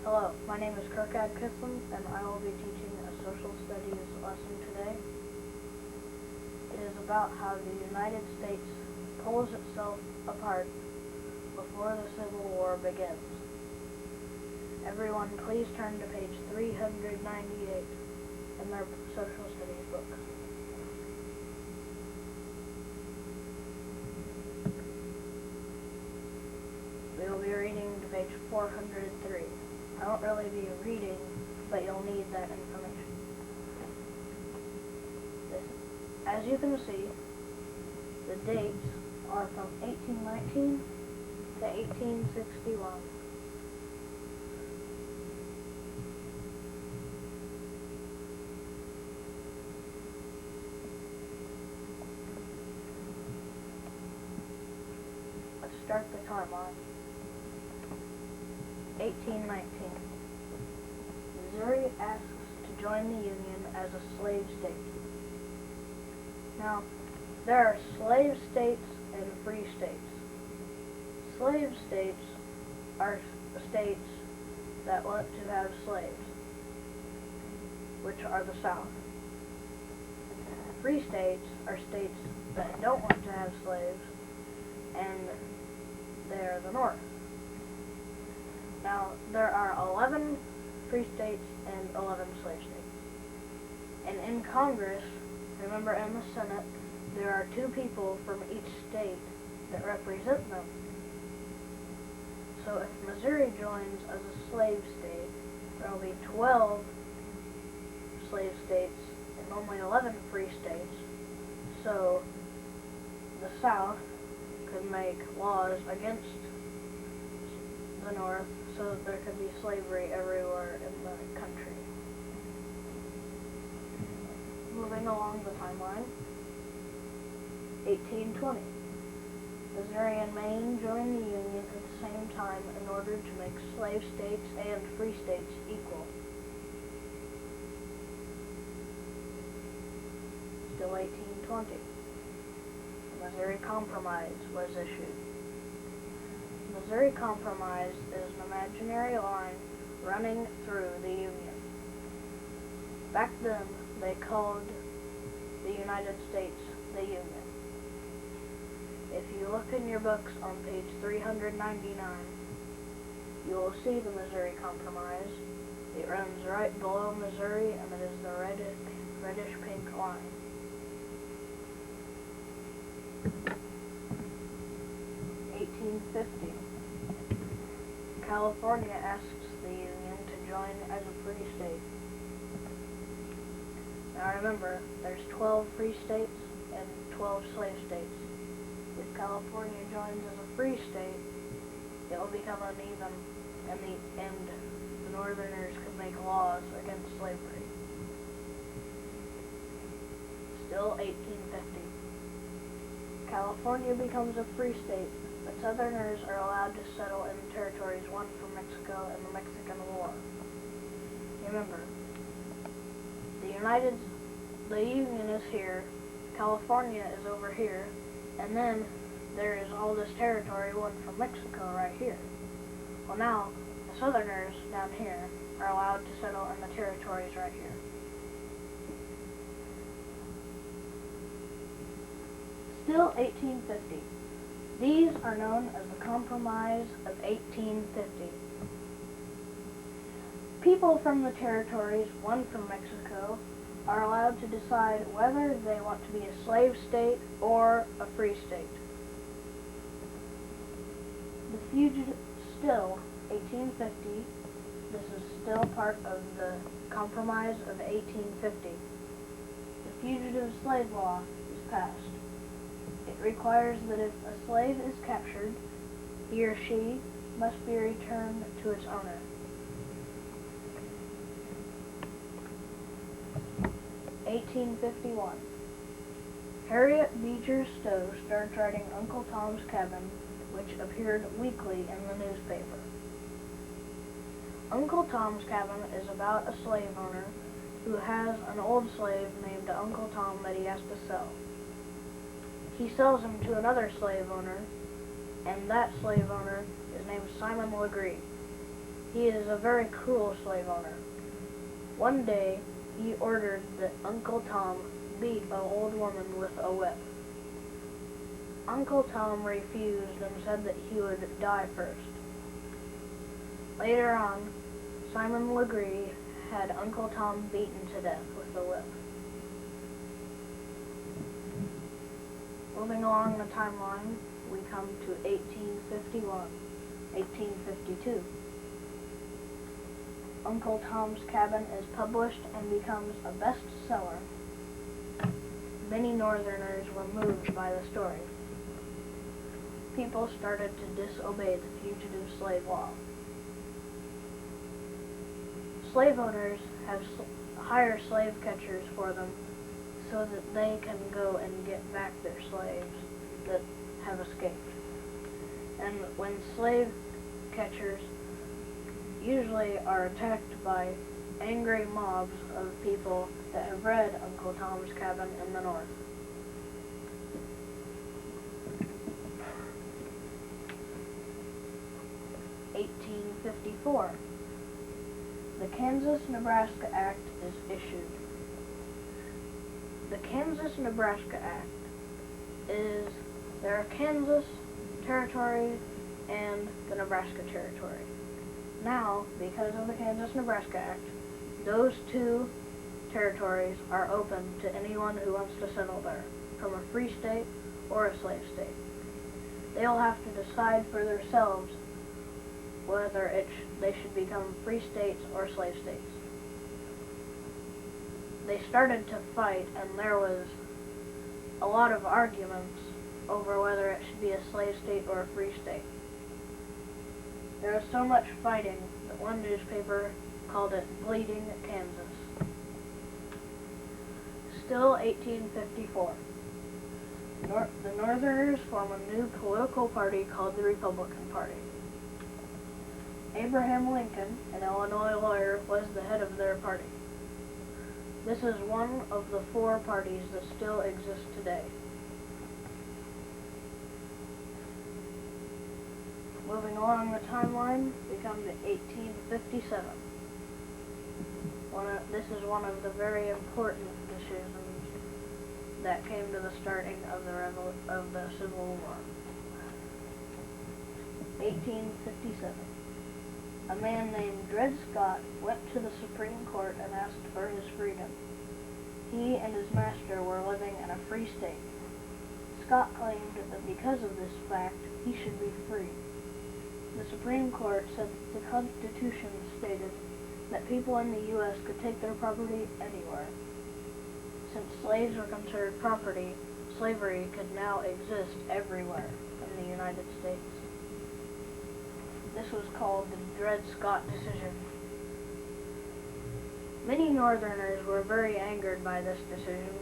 Hello, my name is Kirk, and I will be teaching a social studies lesson today. It is about how the United States pulls itself apart before the Civil War begins. Everyone, please turn to page 398 in their social studies book. We will be reading to page 403. I won't really be reading, but you'll need that information. As you can see, the dates are from 1819 to 1861. Let's start the timeline. 1819. Missouri asks to join the Union as a slave state. Now, there are slave states and free states. Slave states are states that want to have slaves, which are the South. Free states are states that don't want to have slaves, and they're the North. Now, there are 11 free states and 11 slave states. And in Congress, remember in the Senate, there are 2 people from each state that represent them. So if Missouri joins as a slave state, there will be 12 slave states and only 11 free states. So the South could make laws against the North so that there could be slavery everywhere in the country. Moving along the timeline, 1820. Missouri and Maine joined the Union at the same time in order to make slave states and free states equal. Still 1820. The Missouri Compromise was issued. The Missouri Compromise is an imaginary line running through the Union. Back then, they called the United States the Union. If you look in your books on page 399, you will see the Missouri Compromise. It runs right below Missouri, and it is the reddish-pink line. (1850). California asks the Union to join as a free state. Now remember, there's 12 free states and 12 slave states. If California joins as a free state, it will become uneven, and the Northerners could make laws against slavery. Still 1850. California becomes a free state, but Southerners are allowed to settle in territories won from Mexico in the Mexican War. Remember, the Union is here, California is over here, and then there is all this territory won from Mexico right here. Well, now, the Southerners down here are allowed to settle in the territories right here. Still 1850. These are known as the Compromise of 1850. People from the territories won from Mexico are allowed to decide whether they want to be a slave state or a free state. Still 1850, this is still part of the Compromise of 1850. The Fugitive Slave Law is passed. It requires that if a slave is captured, he or she must be returned to its owner. (1851). Harriet Beecher Stowe starts writing Uncle Tom's Cabin, which appeared weekly in the newspaper. Uncle Tom's Cabin is about a slave owner who has an old slave named Uncle Tom that he has to sell. He sells him to another slave owner, and that slave owner is named Simon Legree. He is a very cruel slave owner. One day, he ordered that Uncle Tom beat an old woman with a whip. Uncle Tom refused and said that he would die first. Later on, Simon Legree had Uncle Tom beaten to death with a whip. Moving along the timeline, we come to 1851, 1852. Uncle Tom's Cabin is published and becomes a bestseller. Many Northerners were moved by the story. People started to disobey the fugitive slave law. Slave owners hire slave catchers for them so that they can go and get back their slaves that have escaped. And when slave catchers usually are attacked by angry mobs of people that have read Uncle Tom's Cabin in the North. (1854). The Kansas-Nebraska Act is issued. The Kansas-Nebraska Act is, there are Kansas Territory and the Nebraska Territory. Now, because of the Kansas-Nebraska Act, those two territories are open to anyone who wants to settle there, from a free state or a slave state. They'll have to decide for themselves whether they should become free states or slave states. They started to fight, and there was a lot of arguments over whether it should be a slave state or a free state. There was so much fighting that one newspaper called it Bleeding Kansas. Still 1854. The Northerners form a new political party called the Republican Party. Abraham Lincoln, an Illinois lawyer, was the head of their party. This is one of the four parties that still exist today. Moving along the timeline, we come to 1857. This is one of the very important decisions that came to the starting of the Civil War. 1857. A man named Dred Scott went to the Supreme Court and asked for his freedom. He and his master were living in a free state. Scott claimed that because of this fact, he should be free. The Supreme Court said that the Constitution stated that people in the U.S. could take their property anywhere. Since slaves were considered property, slavery could now exist everywhere in the United States. This was called the Dred Scott decision. Many Northerners were very angered by this decision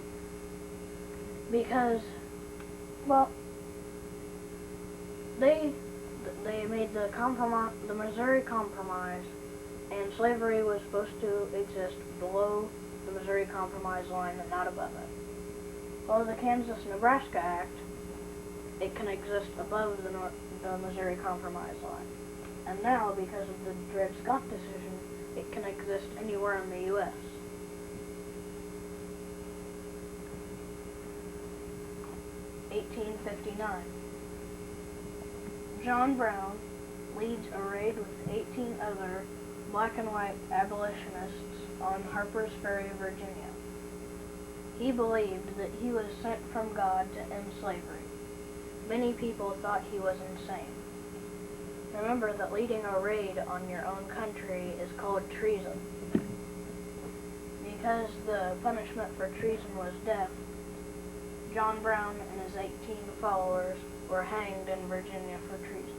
because, well, they made the Missouri Compromise, and slavery was supposed to exist below the Missouri Compromise line and not above it. Well, the Kansas-Nebraska Act, it can exist above the Missouri Compromise line. And now, because of the Dred Scott decision, it can exist anywhere in the U.S. (1859). John Brown leads a raid with 18 other black and white abolitionists on Harper's Ferry, Virginia. He believed that he was sent from God to end slavery. Many people thought he was insane. Remember that leading a raid on your own country is called treason. Because the punishment for treason was death, John Brown and his 18 followers were hanged in Virginia for treason.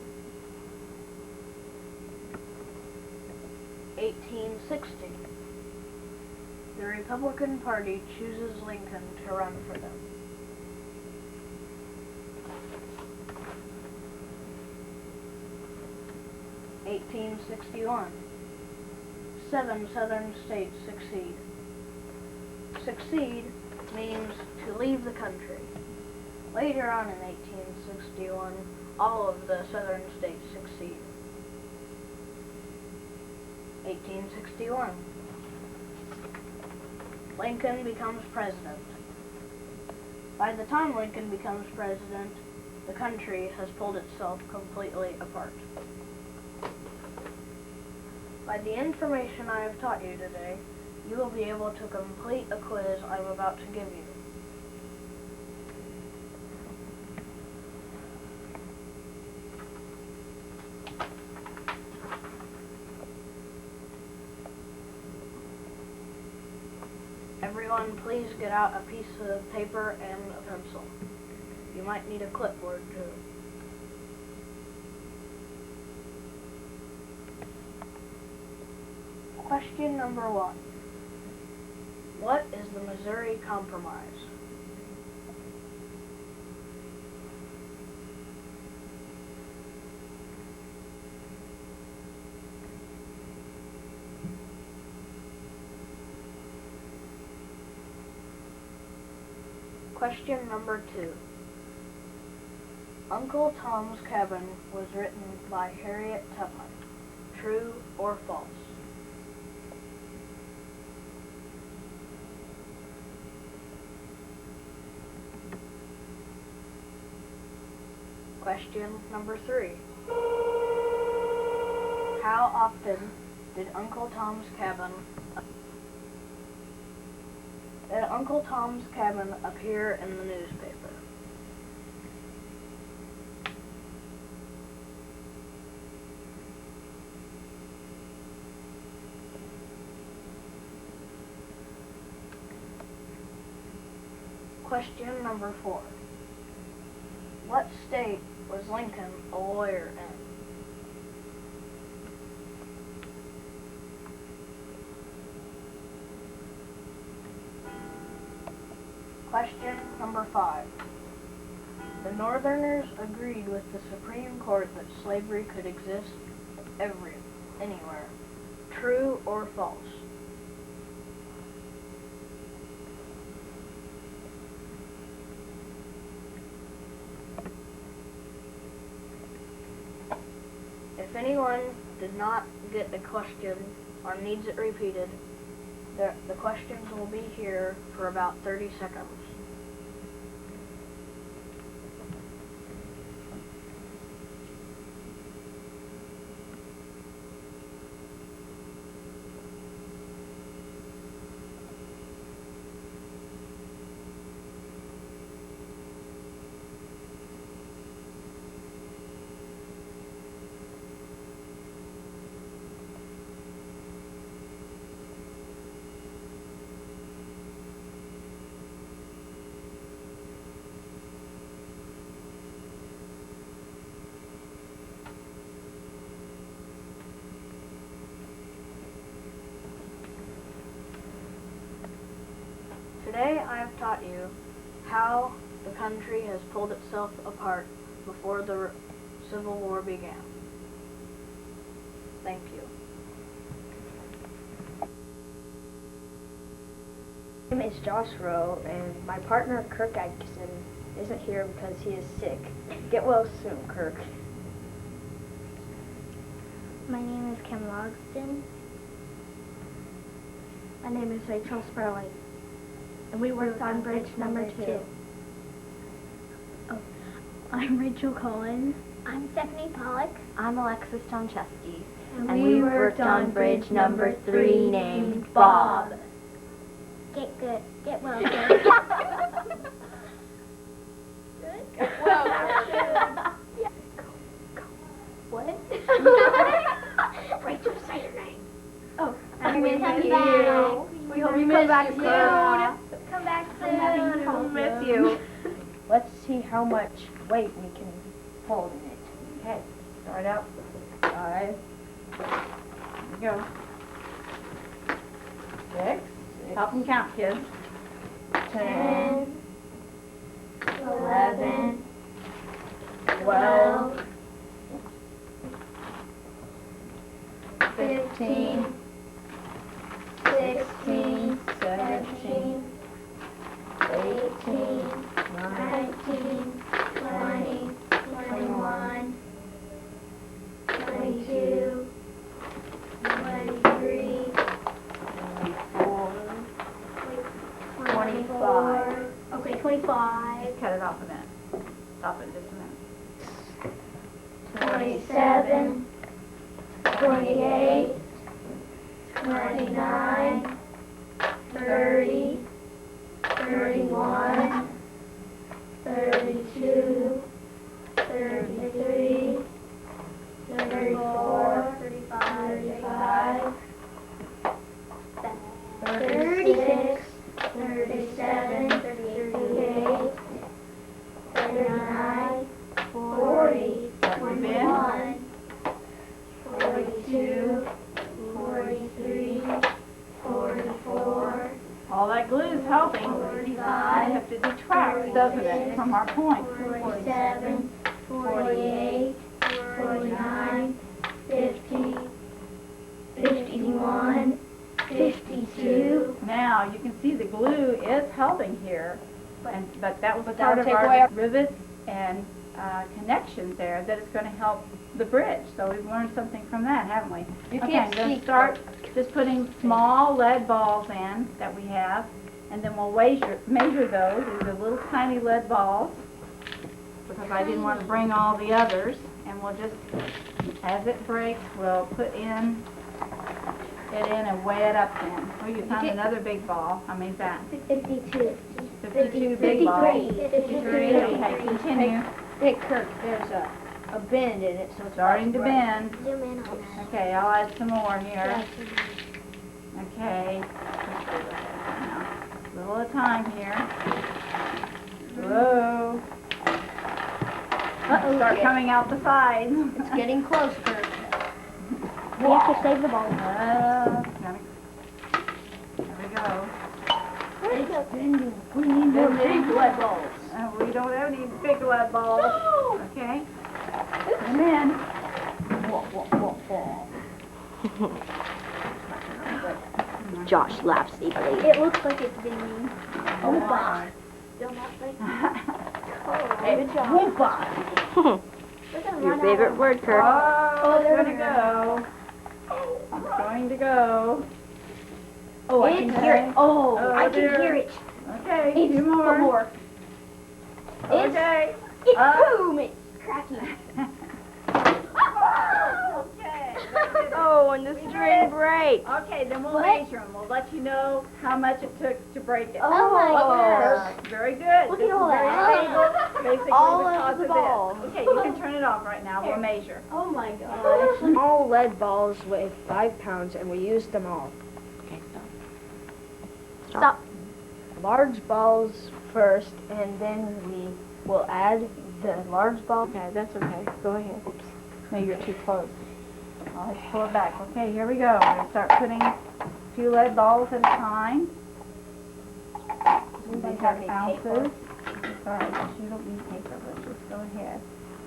1860. The Republican Party chooses Lincoln to run for them. 1861. 7 southern states succeed. Succeed means to leave the country. Later on in 1861, all of the southern states succeed. 1861. Lincoln becomes president. By the time Lincoln becomes president, the country has pulled itself completely apart. By the information I have taught you today, you will be able to complete a quiz I'm about to give you. Everyone, please get out a piece of paper and a pencil. You might need a clipboard too. Question number 1. What is the Missouri Compromise? Question number 2. Uncle Tom's Cabin was written by Harriet Tubman. True or false? Question number 3. How often did Uncle Tom's Cabin appear in the newspaper? Question number 4. What state was Lincoln a lawyer in? Question number 5. The Northerners agreed with the Supreme Court that slavery could exist anywhere. True or false? If anyone did not get a question or needs it repeated, the questions will be here for about 30 seconds. Today I have taught you how the country has pulled itself apart before the Civil War began. Thank you. My name is Josh Rowe, and my partner Kirk Atkinson isn't here because he is sick. Get well soon, Kirk. My name is Kim Logsdon. My name is Rachel Spurling. And we worked on bridge number 2. Oh, I'm Rachel Cohen. I'm Stephanie Pollock. I'm Alexis Tomczewski. And we worked on bridge number 3 named Bob. Get good. Get well good. Good? Well, Yeah. What? Rachel, say your name. Oh, I'm with come you. back. We hope you come back soon. Come back soon. We'll miss you. Let's see how much weight we can hold in it. Okay, start out. 5. Here we go. 6. Help them count, kids. 10. 11. 12. 15. 16. 17. 18. 19. 20. 21. 22. 23. 24. Okay, 25. Cut it off a minute. Stop it just a minute. 27. 28. 29. 30. 31. 32. 33. 34. 35. 36, 37, 38, 39, 40, 41, 42, 43, 44, All that glue is helping. I 45, have to detract, doesn't it, from our point? 47, 48, 49, 50, 51, 52. Now, you can see the glue is helping here, but that was part of take our away rivets and connections there that is going to help the bridge. So we've learned something from that, haven't we? You Okay, can't I'm going see, to start just putting small lead balls in that we have, and then we'll measure those. These are little tiny lead balls, because I didn't want to bring all the others. And we'll just, as it breaks, we'll put it in and weigh it up then. Oh, you found another big ball. How many's that? 52. 52 big balls. 53. Okay, continue. Hey, Kirk, there's a bend in it, so it's Starting to about break. bend. Zoom in on that. Okay, I'll add some more here. Okay. A little at a time here. Whoa. Start coming out the sides. It's getting close, Kirk. We have to save the ball. There we go. We need more big lead balls. We don't have any big lead balls. Okay. And then, Josh laughs eagerly. It looks like it's dinging. Oh, my. Still not like Good job. Your favorite word, Kirk. oh, it's going to go. It's going to go. Oh, I can hear it. Oh, Oh, I can dear. hear it. Okay, it's two more. Okay. It's Up. boom. It's cracking. Okay. Oh, and the string breaks. Okay, then we'll measure them. We'll let you know how much it took to break it. Oh my goodness. Very good. Look This at all is very that. stable, basically All because of the this. balls. Okay, you can turn it off right now. We'll measure. Oh my gosh. all lead balls weigh 5 pounds, and we used them all. Okay, Stop. Large balls first, and then we will add the large ball. Okay, that's okay. Go ahead. No, you're too close. I'll just pull it back. Okay, here we go. We're going to start putting a few lead balls at a time. These are ounces. Alright, you don't need paper, but just go ahead.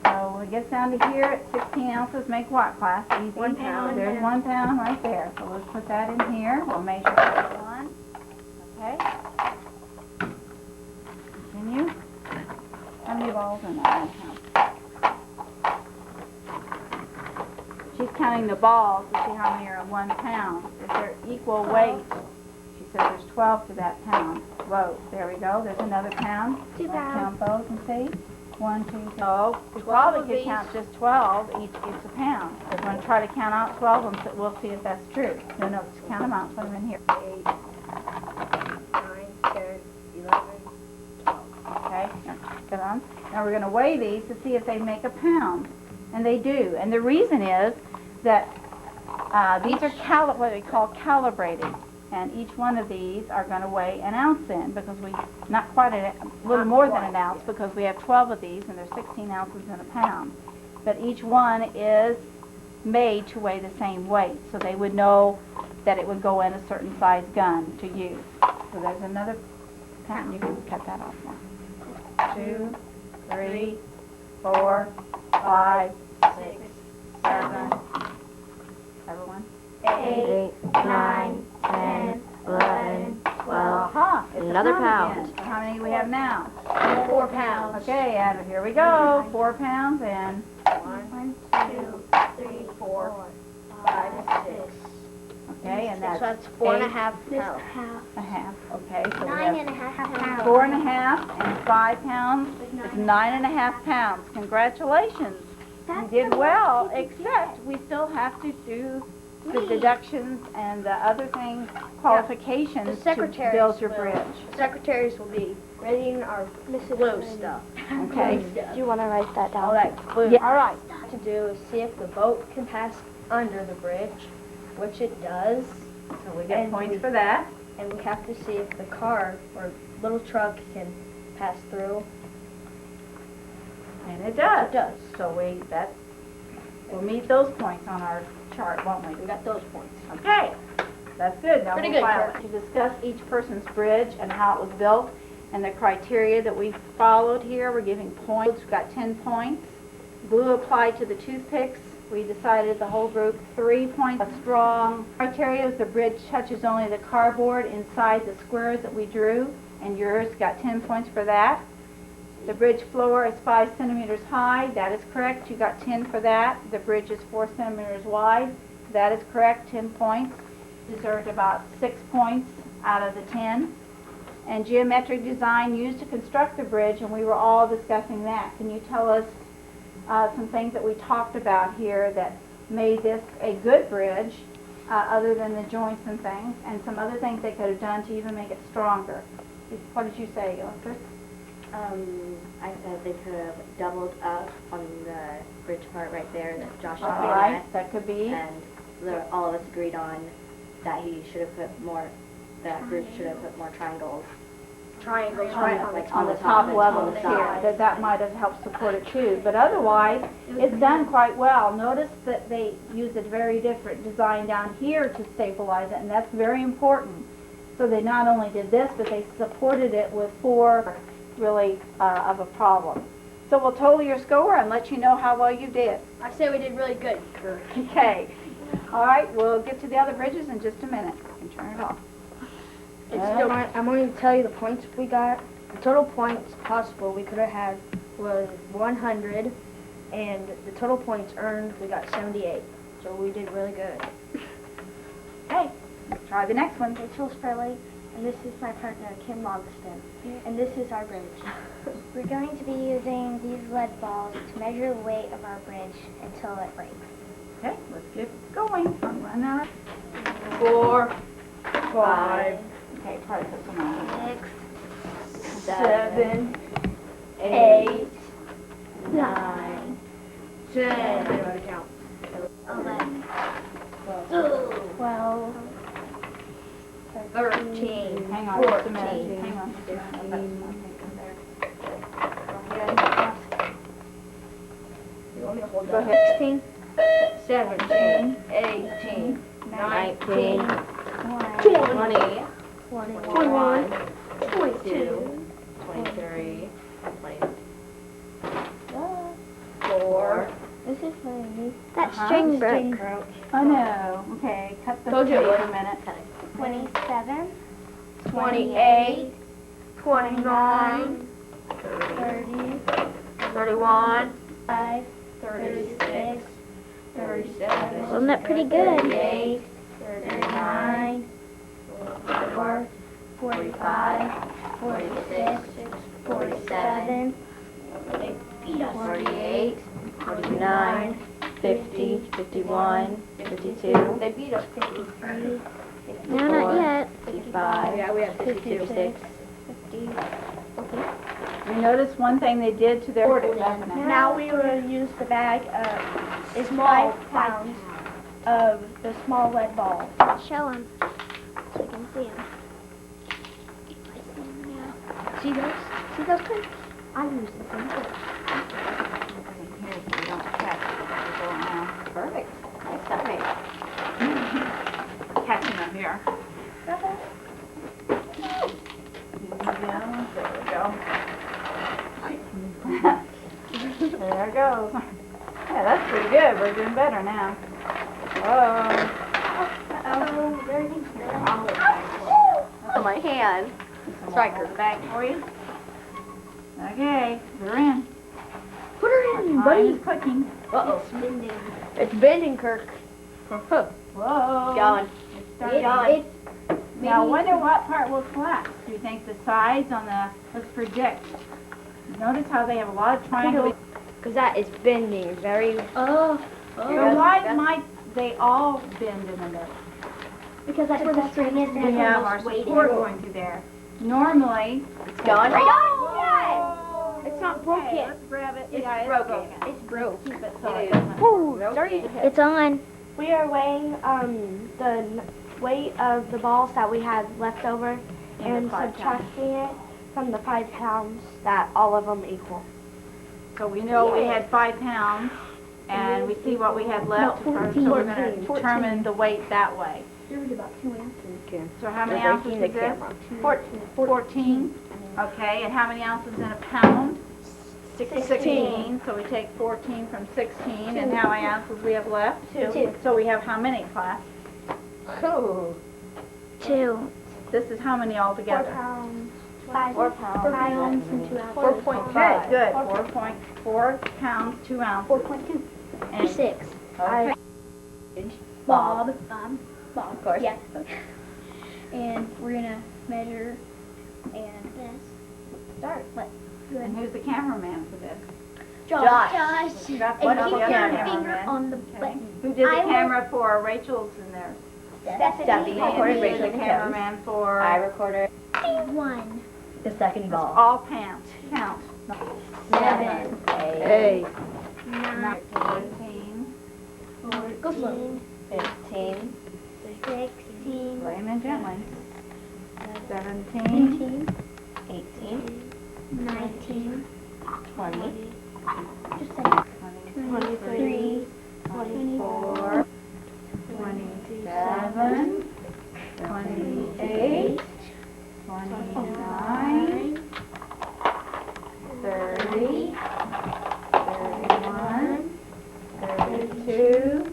So when it gets down to here at 16 ounces, make what, class? Easy. 1 pound. There's 1 pound right there. So let's put that in here. We'll measure that one. Okay. Continue. How many balls in that 1 pound? She's counting the balls to see how many are in 1 pound. If they're equal weight, she says there's 12 to that pound. Whoa, there we go. There's another pound. 2 Let's pounds. count those and see. 1, 2, 3. Oh, we probably could count just 12. Each gets a pound. We're going to try to count out 12 of them, so we'll see if that's true. No, just count them out. Put them in here. 8, 9, 10, 11, 12. Okay, now, put on. Now we're going to weigh these to see if they make a pound. And they do. And the reason is that these are what we call calibrated. And each one of these are going to weigh an ounce in, because not quite a little more than an ounce, because we have 12 of these and there's 16 ounces in a pound. But each one is made to weigh the same weight, so they would know that it would go in a certain size gun to use. So there's another pound. You can cut that off now. 2, 3, 4, 5, 6, 7. Everyone? 8, 9, 10, 11, 12. Aha! It's Another a pound. again. So how many do we have now? 4 pounds. Okay, and here we go. 4 pounds and 1, 2, 3, 4, 5, 6. Okay, and that's So that's 4.5 This pounds. half. a half. Okay, so we Nine have and a half pounds. 4.5 and 5 pounds. It's 9.5 pounds. Congratulations. That's You did the well, most you can except we still have to do the deductions and the other things, qualifications to build your bridge. Secretaries will be reading our glue stuff. Okay? Do you want to write that down? All that glue. Yeah. All right. To do is see if the boat can pass under the bridge, which it does, So we get And points we- for that. and we have to see if the car or little truck can pass through. And it does. It does. So we'll meet those points on our chart, won't we? We got those points. Okay, that's good. Now Pretty we'll good, file Kirk. to discuss each person's bridge and how it was built and the criteria that we followed here. We're giving points. We've got 10 points. Glue applied to the toothpicks. We decided the whole group 3 points. A strong criteria is the bridge touches only the cardboard inside the squares that we drew, and yours got 10 points for that. The bridge floor is 5 centimeters high. That is correct. You got 10 for that. The bridge is 4 centimeters wide. That is correct. 10 points. Deserved about 6 points out of the 10. And geometric design used to construct the bridge, and we were all discussing that. Can you tell us some things that we talked about here that made this a good bridge, other than the joints and things, and some other things they could have done to even make it stronger? What did you say, Alexis? I said they could have doubled up on the bridge part right there that Josh All agreed right, on. that could be. And all of us agreed on that he should have put more, that group should have put more triangles. Triangles right On the top levels here, that might have helped support it too. But otherwise, it's done quite well. Notice that they use a very different design down here to stabilize it, and that's very important. So they not only did this, but they supported it with 4 really of a problem. So we'll total your score and let you know how well you did. I say we did really good, Kirk. Okay. All right, we'll get to the other bridges in just a minute. You can turn it off. I'm going to tell you the points we got. The total points possible we could have had was 100, and the total points earned, we got 78. So we did really good. Okay, let's try the next one. Rachel Spurling, and this is my partner, Kim Logsdon, and this is our bridge. We're going to be using these lead balls to measure the weight of our bridge until it breaks. Okay, let's get going. I'm running out. 4, 5, Okay, probably put some on. 6, 7, 8, 9, 10. I gotta count. 11, 12, 13. Hang on just a 14. minute. Hang on just a minute. Go ahead. 16, 17, 18, 19, 20, 21, 22, 23, 4. This is for me. That string broke. Oh no. Okay, cut the Told you tape it would. a minute. 27, 28, 29, 30, 31, 5, 36, 37. Wasn't that pretty good? 38, 39, 44, 45, 46, 47, 48, 49, 50, 51, 52, They beat us. 53, No, not yet. 55, Yeah, we have 52. 56. 50. You notice one thing they did to their definite. Now we will use the bag of small 5 pounds of the small lead balls. Show them so you can see them. I see them now. See those? See those things? I use the same thing. Here, so you don't catch it. Go now. Perfect. Nice timing. Catching them here. There we go. There it goes. Yeah, that's pretty good. We're doing better now. Oh, very nice. Oh, my hand. Striker, the bag for you. Okay, we're in. Put her in, Time buddy. is clicking. Uh-oh. Bending. It's bending, Kirk. Whoa. Going. It's starting. Now, I wonder what part will collapse. Do you think the sides on the, let's predict. Notice how they have a lot of triangles. Because that is bending very. So why might they all bend in the middle? Because that's where the string is. We have our support going through there. Normally, It's gone. oh, It's not broken. okay, let's grab it. It's Yeah, broken. It's broke. Keep it so It it doesn't. It's on. We are weighing the weight of the balls that we had left over and 5 pounds. subtracting it from the 5 pounds that all of them equal. So we know we had 5 pounds, and we see what we had left. So we're going to determine the weight that way. There was about 2 ounces. So how many ounces is this? 14. Okay, and how many ounces in a pound? 16. So we take 14 from 16, and how many ounces we have left? 2. So we have how many, class? 2. This is how many 4 altogether? pounds. 5 pounds and 2 ounces. 4.5. Okay, good. 4.4 pounds, 2 ounces. 4.2. And 6. okay. Bob. Of course. Yeah. And we're gonna measure and start. And who's the cameraman for this? Josh. And Keep keep your the other finger cameraman. on the Okay. button. Who did I the will- camera for? Rachel's in there. Stephanie. Who did the cameraman for? recorder. 1. The second ball. All count. 7. 8. 9. 14. Go slow. 15. 16. Lay them in gently. 17. 18. 18. 19. 20. Just say 23. 24. 27. 28. 29. 30. 31. 32.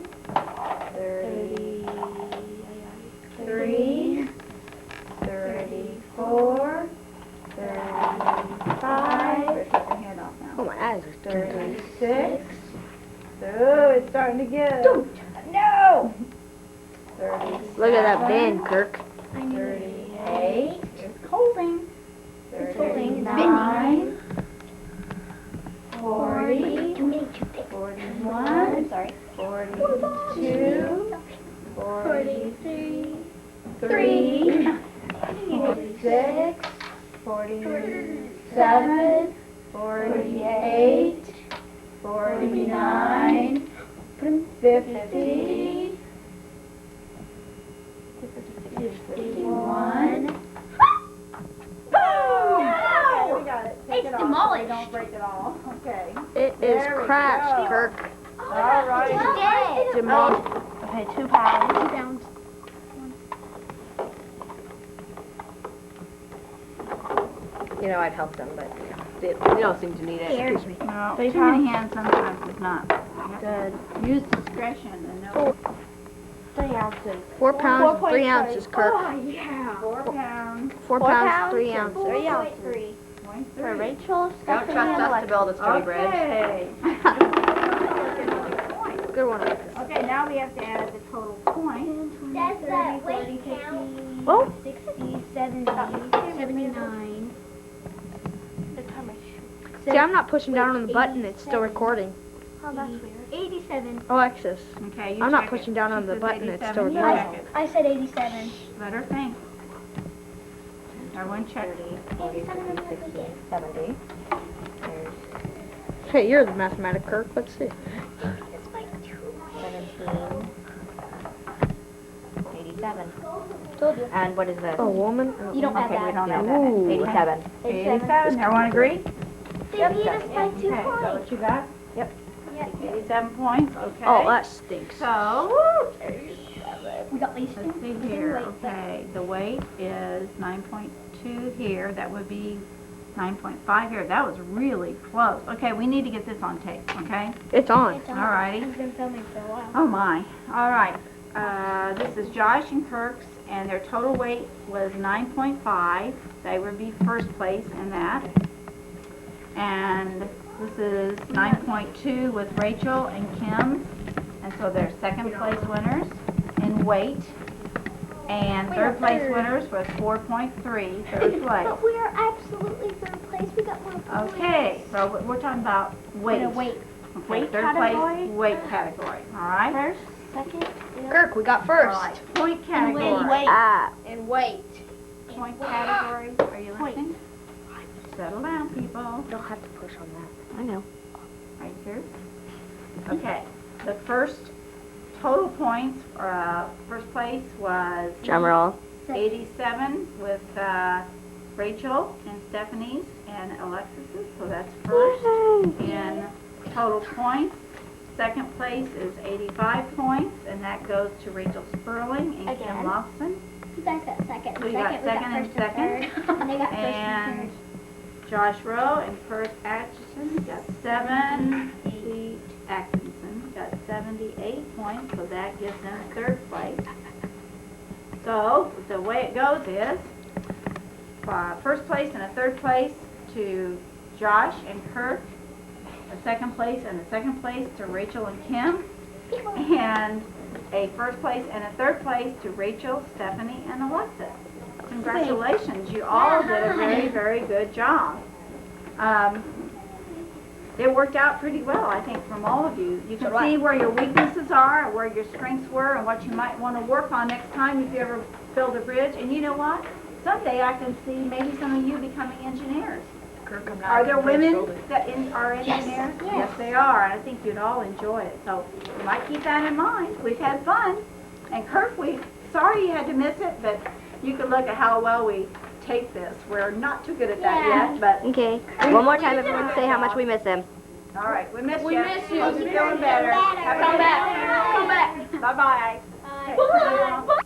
33. 34. 35. Take your hand off now. Oh, my eyes are 36. Oh, it's starting to get. No! 37. Look at that bend, Kirk. 38. It's holding. It's holding. It's 39. 40. Too many toothpicks. 41. Sorry. 42. 43. 43. 46. 47. 48. 49. 50. 51. Boom! We got it. Take It's it off so demolished. we don't break it all. Okay. It is There we crashed, go. Kirk. All right. It's dead. Okay, 2 pounds. 2 pounds. You know, I'd help them, but they don't seem to need it. Scares me. No, 3 too many hands sometimes is not. Good. Use discretion and know. 3 ounces. 4 pounds, 3 4.3. ounces, Kirk. Oh, yeah. 4 pounds. 4 pounds, 3 ounces. 3 ounces. 0.3. For Rachel, Don't Stephanie, trust and us to Alexis. build a sturdy bridge. Okay. Good one, Alexis. Okay, now we have to add the total points. Does that weight count? Oh. 60, 70, 79. See, I'm not pushing down on the button, it's still recording. Oh, that's weird. 87. Okay, Alexis, you I'm not check pushing it. down She on the says button, it's 87, still you recording. check it. I said 87. Let her think. Everyone check. 87 70. Hey, you're the mathematic, Kirk. Let's see. It's like 17. 87. Told you. And what is this? A woman? Oh, You don't have Okay, we that. don't have Ooh. that. 87. 87, everyone agree? They beat us by 2 Okay, is that points. what you got? Yep. 87 points, okay. Oh, that stinks. So, We got these let's see here, okay, the weight is 9.2 here, that would be 9.5 here, that was really close. Okay, we need to get this on tape, okay? It's on. Alrighty. I've been filming for a while. Oh my, alright, this is Josh and Kirk's, and their total weight was 9.5, they would be first place in that. And this is 9.2 with Rachel and Kim's, and so they're second place winners in weight. And third place winners was 4.3, third place. But we are absolutely third place. We got more points. Okay, so we're talking about weight. Weight. Okay, Weight third category? place, weight category, all right? First, second, Kirk, we got All first. right, point category. weight. And weight. Point categories, are you listening? Settle down, people. Don't have to push on that. I know. Right here. Okay, the first total points, first place was Drum roll. 87 with Rachel and Stephanie's and Alexis's, so that's first in total points. Second place is 85 points, and that goes to Rachel Spurling and Again. Kim Logsdon. You guys got second. So you got second and second. And they got first and And third. Josh Rowe and Kirk Atchison got 78. Atkinson got 78 points, so that gives them third place. So the way it goes is first place and a third place to Josh and Kirk, a second place and a second place to Rachel and Kim, and a first place and a third place to Rachel, Stephanie, and Alexis. Congratulations, you all did a very, very good job. It worked out pretty well, I think, from all of you. You can see where your weaknesses are, where your strengths were, and what you might want to work on next time if you ever build a bridge. And you know what? Someday I can see maybe some of you becoming engineers. Are there women that are engineers? Yes, they are, and I think you'd all enjoy it. So you might keep that in mind. We've had fun. And Kirk, sorry you had to miss it, but you can look at how well we tape this. We're not too good at that yet, but Okay. One more time, everyone say how much we miss him. all right, we miss you. We miss you. Hope you're feeling better. Have a Come good back. day. Come back. Bye-bye. Bye. Okay,